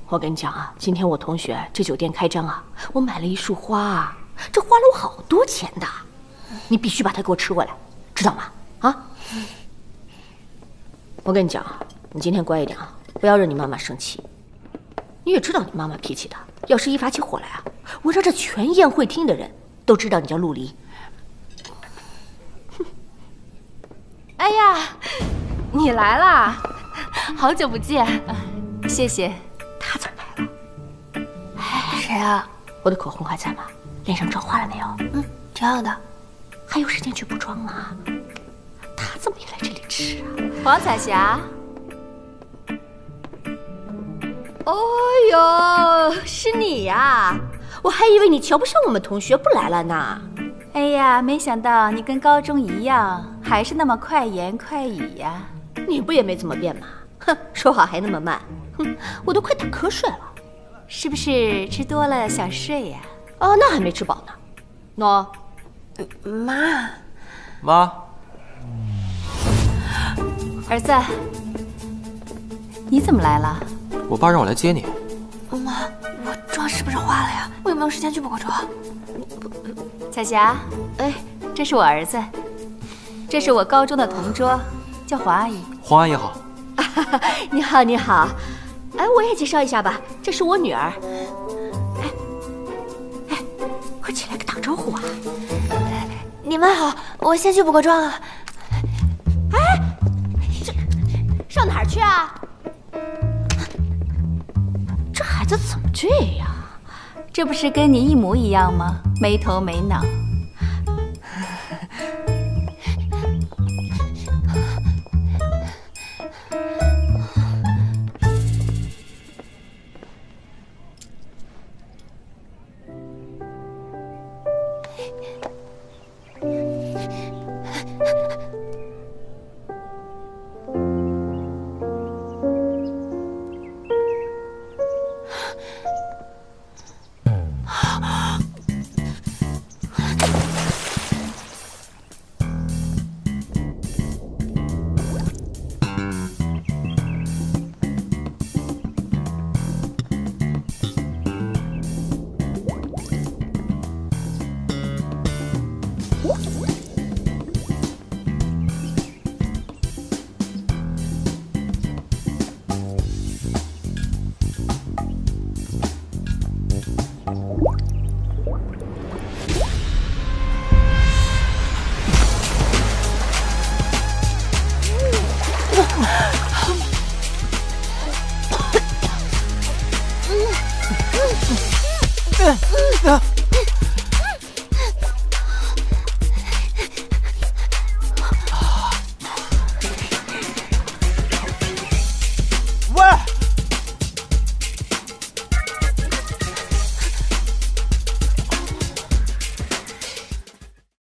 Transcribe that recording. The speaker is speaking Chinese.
我跟你讲啊，今天我同学这酒店开张啊，我买了一束花啊，这花了我好多钱的，你必须把它给我吃过来，知道吗？啊！我跟你讲啊，你今天乖一点啊，不要惹你妈妈生气。你也知道你妈妈脾气的，要是一发起火来啊，我让这全宴会厅的人都知道你叫陆离。哎呀，你来啦！好久不见，谢谢。他咋来了？哎，谁啊？我的口红还在吗？脸上妆化了没有？挺好的。还有时间去补妆吗？他怎么也来这里吃啊？黄彩霞。哦呦，是你呀！我还以为你瞧不上我们同学不来了呢。哎呀，没想到你跟高中一样，还是那么快言快语呀。你不也没怎么变吗？哼，说话还那么慢。哼，我都快打瞌睡了。是不是吃多了想睡呀？哦，那还没吃饱呢。妈。妈。儿子，你怎么来了？我爸让我来接你。妈，我妆是不是化了呀？我有没有时间去补个妆？彩霞，哎，这是我儿子，这是我高中的同桌，叫黄阿姨。黄阿姨好。你好，你好。哎，我也介绍一下吧，这是我女儿。哎，快起来个打招呼啊！你们好，我先去补个妆啊。哎，这上哪儿去啊？这孩子怎么这样？这不是跟你一模一样吗？没头没脑。